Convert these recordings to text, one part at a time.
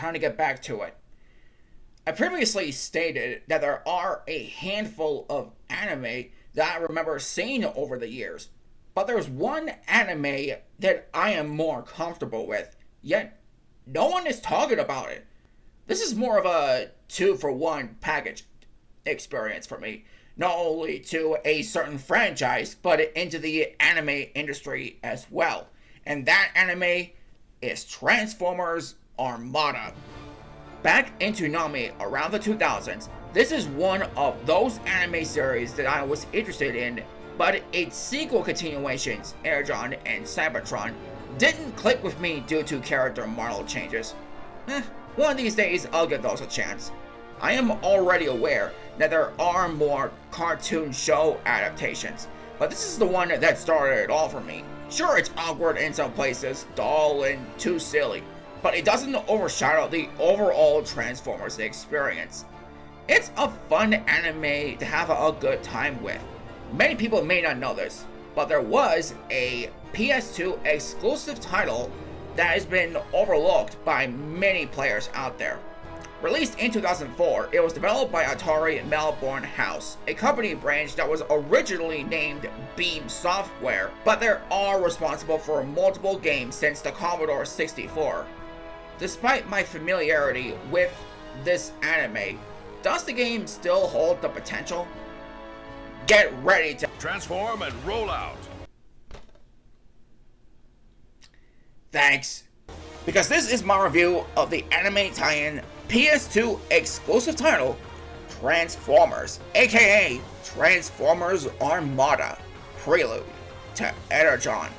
time to get back to it. I previously stated that there are a handful of anime that I remember seeing over the years, but there's one anime that I am more comfortable with, yet no one is talking about it. This is more of a 2-for-1 package experience for me, not only to a certain franchise, but into the anime industry as well. And that anime is Transformers Armada. Back in Toonami around the 2000s, this is one of those anime series that I was interested in, but its sequel continuations, Energon and Cybertron, didn't click with me due to character model changes. One of these days I'll give those a chance. I am already aware that there are more cartoon show adaptations, but this is the one that started it all for me. Sure, it's awkward in some places, dull and too silly, but it doesn't overshadow the overall Transformers experience. It's a fun anime to have a good time with. Many people may not know this, but there was a PS2 exclusive title that has been overlooked by many players out there. Released in 2004, it was developed by Atari Melbourne House, a company branch that was originally named Beam Software, but they are responsible for multiple games since the Commodore 64. Despite my familiarity with this anime, does the game still hold the potential? Get ready to transform and roll out. Thanks. Because this is my review of the anime tie-in PS2 exclusive title, Transformers, aka Transformers Armada, Prelude to Energon.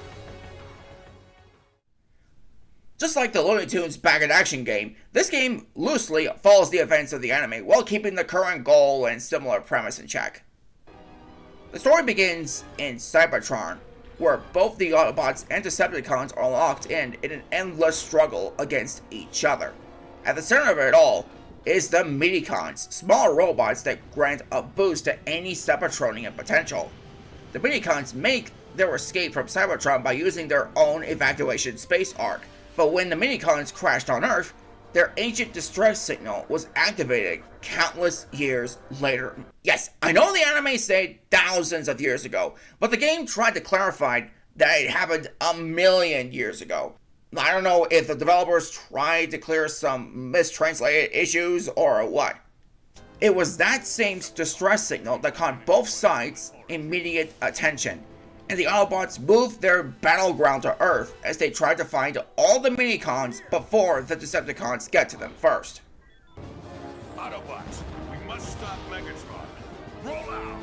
Just like the Looney Tunes Back in Action game, this game loosely follows the events of the anime while keeping the current goal and similar premise in check. The story begins in Cybertron, where both the Autobots and Decepticons are locked in an endless struggle against each other. At the center of it all is the Minicons, small robots that grant a boost to any Cybertronian potential. The Minicons make their escape from Cybertron by using their own evacuation space arc, but when the Minicons crashed on Earth, their ancient distress signal was activated countless years later. Yes, I know the anime said thousands of years ago, but the game tried to clarify that it happened a million years ago. I don't know if the developers tried to clear some mistranslated issues or what. It was that same distress signal that caught both sides immediate attention, and the Autobots moved their battleground to Earth as they tried to find all the Minicons before the Decepticons get to them first. Autobots, we must stop Megatron. Roll out!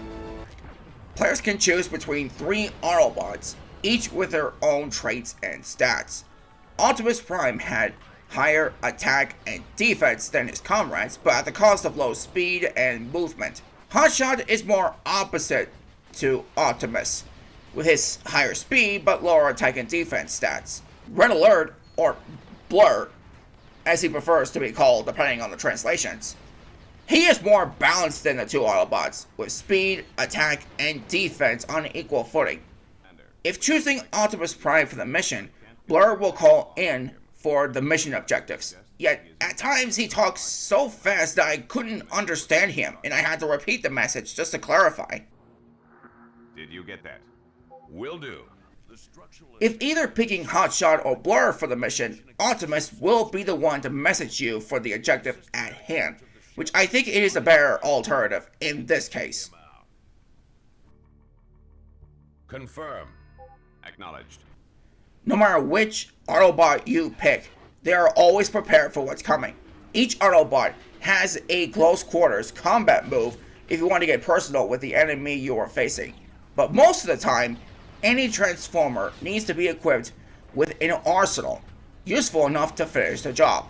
Players can choose between 3 Autobots, each with their own traits and stats. Optimus Prime had higher attack and defense than his comrades, but at the cost of low speed and movement. Hotshot is more opposite to Optimus, with his higher speed but lower attack and defense stats. Red Alert, or Blur, as he prefers to be called depending on the translations. He is more balanced than the 2 Autobots, with speed, attack, and defense on equal footing. If choosing Optimus Prime for the mission, Blur will call in for the mission objectives. Yet, at times he talks so fast that I couldn't understand him, and I had to repeat the message just to clarify. Did you get that? Will do. If either picking Hotshot or Blur for the mission, Optimus will be the one to message you for the objective at hand, which I think is a better alternative in this case. Confirm. Acknowledged. No matter which Autobot you pick, they are always prepared for what's coming. Each Autobot has a close quarters combat move if you want to get personal with the enemy you are facing. But most of the time, any Transformer needs to be equipped with an arsenal, useful enough to finish the job.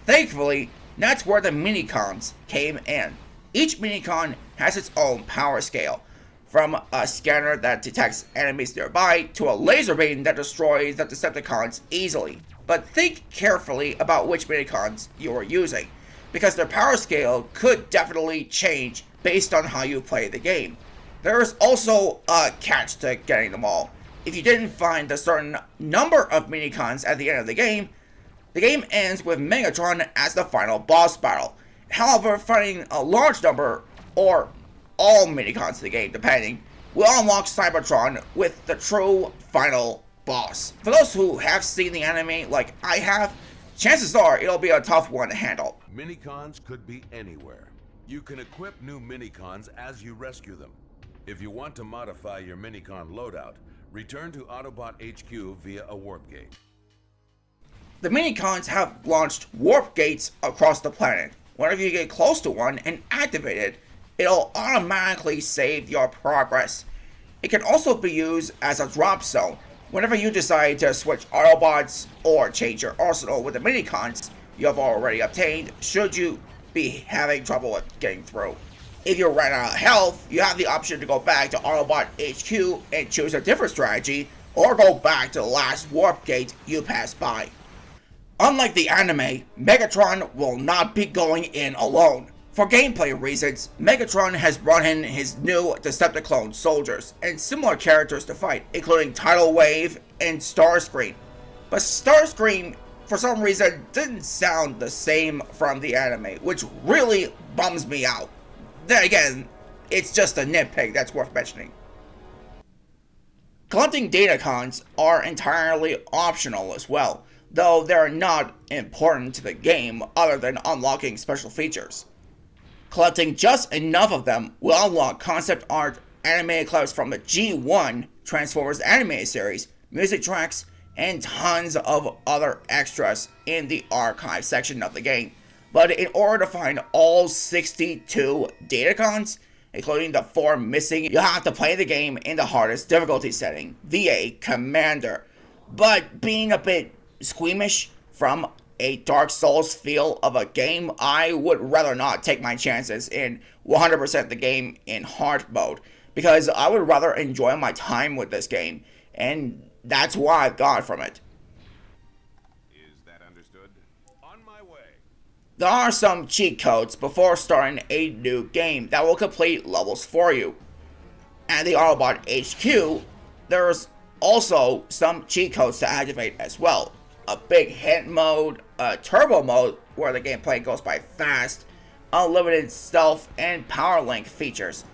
Thankfully, that's where the Minicons came in. Each Minicon has its own power scale, from a scanner that detects enemies nearby to a laser beam that destroys the Decepticons easily. But think carefully about which Minicons you are using, because their power scale could definitely change based on how you play the game. There is also a catch to getting them all. If you didn't find a certain number of Minicons at the end of the game, The game ends with Megatron as the final boss battle. However, fighting a large number, or all minicons of the game depending, will unlock Cybertron with the true final boss. For those who have seen the anime like I have, chances are it'll be a tough one to handle. Minicons could be anywhere. You can equip new minicons as you rescue them. If you want to modify your minicon loadout, return to Autobot HQ via a warp gate. The minicons have launched warp gates across the planet. Whenever you get close to one and activate it, it'll automatically save your progress. It can also be used as a drop zone. Whenever you decide to switch Autobots or change your arsenal with the minicons you have already obtained, should you be having trouble with getting through. If you run out of health, you have the option to go back to Autobot HQ and choose a different strategy, or go back to the last warp gate you passed by. Unlike the anime, Megatron will not be going in alone. For gameplay reasons, Megatron has brought in his new Decepticon soldiers and similar characters to fight, including Tidal Wave and Starscream. But Starscream, for some reason, didn't sound the same from the anime, which really bums me out. Then again, it's just a nitpick that's worth mentioning. Collecting Datacons are entirely optional as well, though they're not important to the game other than unlocking special features. Collecting just enough of them will unlock concept art, animated clips from the G1 Transformers animated series, music tracks, and tons of other extras in the archive section of the game. But in order to find all 62 Datacons, including the 4 missing, you have to play the game in the hardest difficulty setting, VA Commander. But being a bit squeamish from a Dark Souls feel of a game, I would rather not take my chances in 100% the game in hard mode, because I would rather enjoy my time with this game, and that's what I've got from it. Is that understood? On my way. There are some cheat codes before starting a new game that will complete levels for you. At the Autobot HQ, there's also some cheat codes to activate as well. A big hit mode, a turbo mode where the gameplay goes by fast, unlimited stealth, and power link features.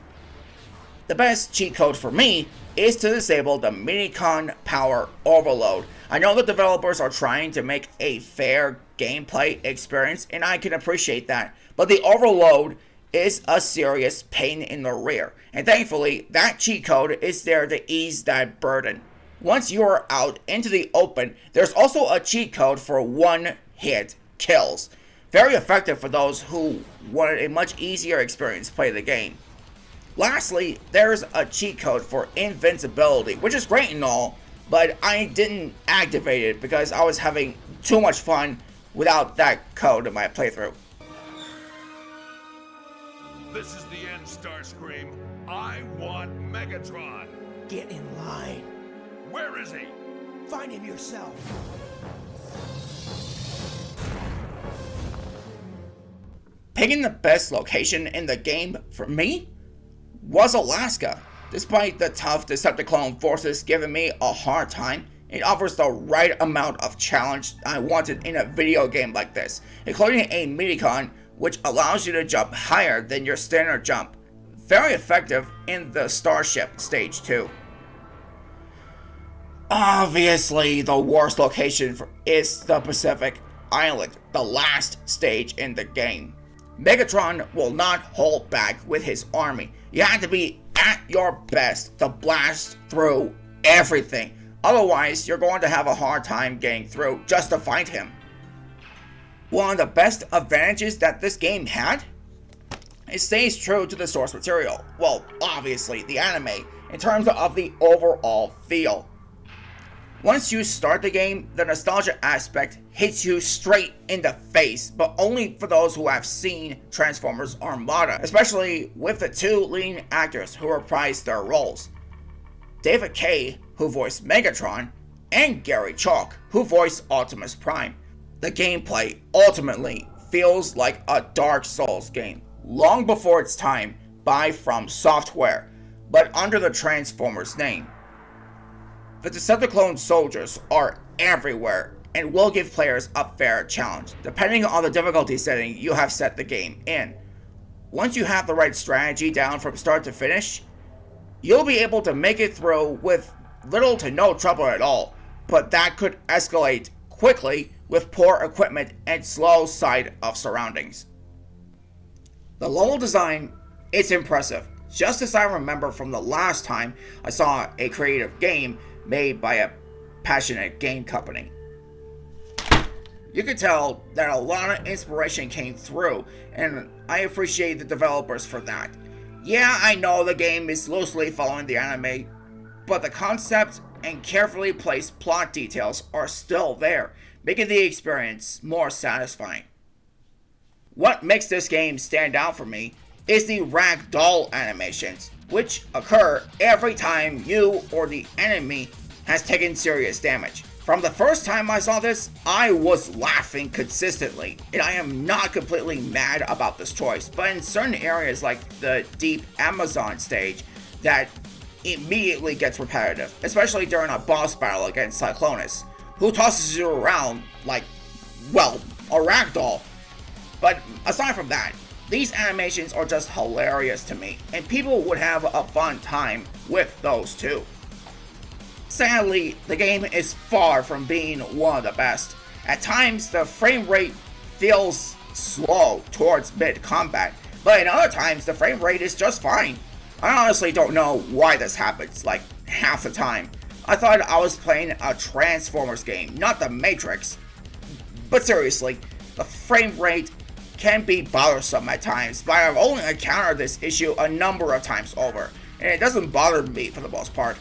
The best cheat code for me is to disable the Minicon Power Overload. I know the developers are trying to make a fair gameplay experience, and I can appreciate that, but the overload is a serious pain in the rear, and thankfully that cheat code is there to ease that burden. Once you are out into the open, there's also a cheat code for one-hit kills. Very effective for those who wanted a much easier experience to play the game. Lastly, there's a cheat code for invincibility, which is great and all, but I didn't activate it because I was having too much fun without that code in my playthrough. This is the end, Starscream. I want Megatron. Get in line. Where is he? Find him yourself. Picking the best location in the game for me was Alaska. Despite the tough Decepticon forces giving me a hard time, it offers the right amount of challenge I wanted in a video game like this, including a minicon which allows you to jump higher than your standard jump. Very effective in the Starship stage too. Obviously, the worst location is the Pacific Island, the last stage in the game. Megatron will not hold back with his army. You have to be at your best to blast through everything. Otherwise, you're going to have a hard time getting through just to find him. One of the best advantages that this game had, it stays true to the source material. Well, obviously, the anime, in terms of the overall feel. Once you start the game, the nostalgia aspect hits you straight in the face, but only for those who have seen Transformers Armada, especially with the 2 leading actors who reprised their roles. David Kaye, who voiced Megatron, and Gary Chalk, who voiced Optimus Prime. The gameplay ultimately feels like a Dark Souls game, long before its time by From Software, but under the Transformers name. The Decepticon soldiers are everywhere, and will give players a fair challenge, depending on the difficulty setting you have set the game in. Once you have the right strategy down from start to finish, you'll be able to make it through with little to no trouble at all, but that could escalate quickly with poor equipment and slow sight of surroundings. The level design is impressive, just as I remember from the last time I saw a creative game made by a passionate game company. You can tell that a lot of inspiration came through, and I appreciate the developers for that. Yeah, I know the game is loosely following the anime, but the concept and carefully placed plot details are still there, making the experience more satisfying. What makes this game stand out for me is the ragdoll animations, which occur every time you or the enemy has taken serious damage. From the first time I saw this, I was laughing consistently, and I am not completely mad about this choice, but in certain areas like the deep Amazon stage, that immediately gets repetitive, especially during a boss battle against Cyclonus, who tosses you around like, well, a ragdoll. But aside from that, these animations are just hilarious to me, and people would have a fun time with those too. Sadly, the game is far from being one of the best. At times, the frame rate feels slow towards mid-combat, but in other times, the frame rate is just fine. I honestly don't know why this happens, like, half the time. I thought I was playing a Transformers game, not the Matrix. But seriously, the frame rate can be bothersome at times, but I've only encountered this issue a number of times over, and it doesn't bother me for the most part.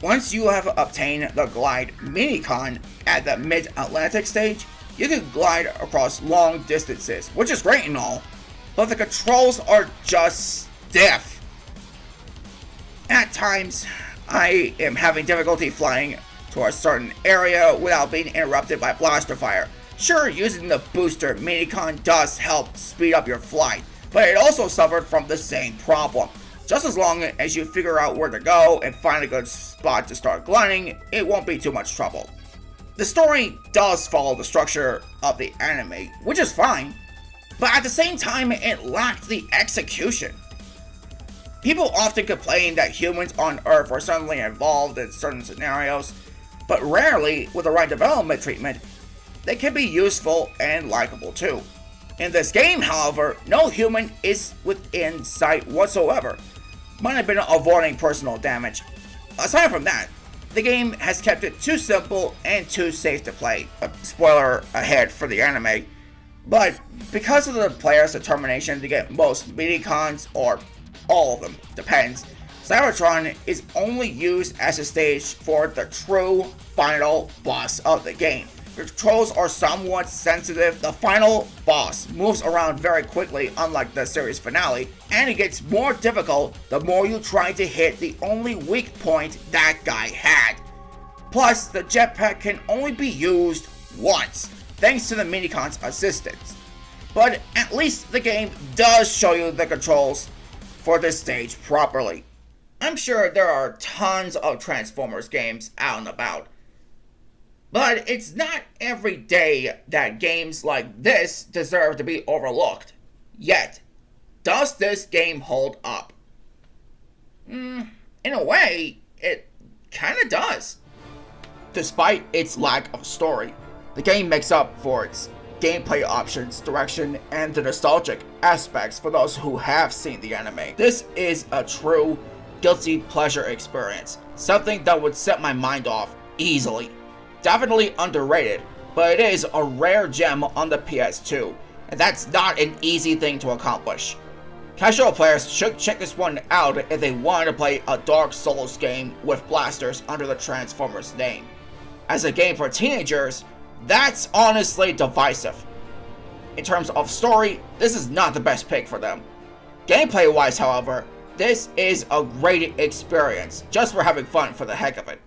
Once you have obtained the glide minicon at the mid-Atlantic stage, you can glide across long distances, which is great and all, but the controls are just stiff. At times, I am having difficulty flying to a certain area without being interrupted by blaster fire. Sure, using the booster minicon does help speed up your flight, but it also suffered from the same problem. Just as long as you figure out where to go and find a good spot to start gliding, it won't be too much trouble. The story does follow the structure of the anime, which is fine, but at the same time it lacked the execution. People often complain that humans on Earth are suddenly involved in certain scenarios, but rarely, with the right development treatment, they can be useful and likable too. In this game, however, no human is within sight whatsoever. Might have been avoiding personal damage. Aside from that, the game has kept it too simple and too safe to play. Spoiler ahead for the anime. But because of the player's determination to get most minicons, or all of them, depends, Cybertron is only used as a stage for the true final boss of the game. The controls are somewhat sensitive. The final boss moves around very quickly, unlike the series finale, and it gets more difficult the more you try to hit the only weak point that guy had. Plus, the jetpack can only be used once, thanks to the minicon's assistance. But at least the game does show you the controls for this stage properly. I'm sure there are tons of Transformers games out and about, but it's not every day that games like this deserve to be overlooked. Yet, does this game hold up? In a way, it kinda does. Despite its lack of story, the game makes up for its gameplay options, direction, and the nostalgic aspects for those who have seen the anime. This is a true guilty pleasure experience, something that would set my mind off easily. Definitely underrated, but it is a rare gem on the PS2, and that's not an easy thing to accomplish. Casual players should check this one out if they want to play a Dark Souls game with blasters under the Transformers name. As a game for teenagers, that's honestly divisive. In terms of story, this is not the best pick for them. Gameplay wise, however, this is a great experience, just for having fun for the heck of it.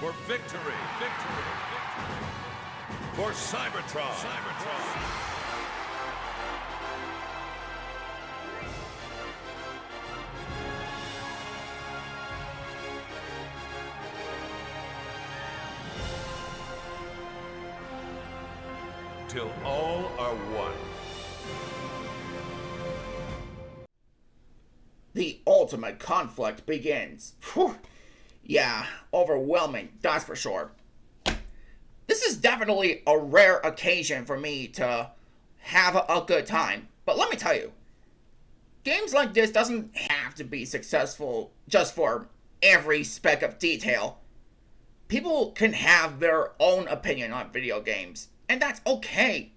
For victory! for Cybertron. Till all are one. The ultimate conflict begins. Whew. Yeah, overwhelming, that's for sure. This is definitely a rare occasion for me to have a good time. But let me tell you, games like this doesn't have to be successful just for every speck of detail. People can have their own opinion on video games, and that's okay.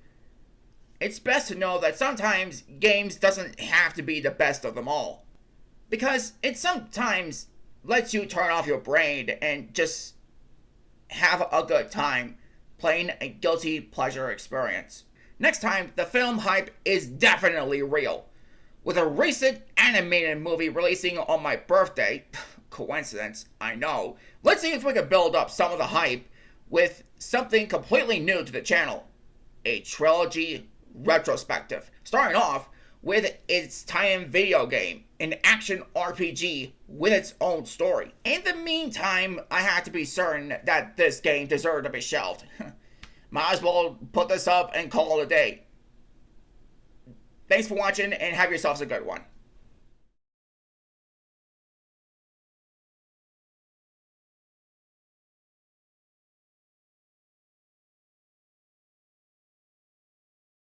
It's best to know that sometimes games doesn't have to be the best of them all, because it sometimes lets you turn off your brain and just have a good time playing a guilty pleasure experience. Next time, the film hype is definitely real. With a recent animated movie releasing on my birthday, coincidence, I know, let's see if we can build up some of the hype with something completely new to the channel. A trilogy retrospective, starting off with its tie-in video game, an action RPG with its own story. In the meantime, I had to be certain that this game deserved to be shelved. Might as well put this up and call it a day. Thanks for watching and have yourselves a good one.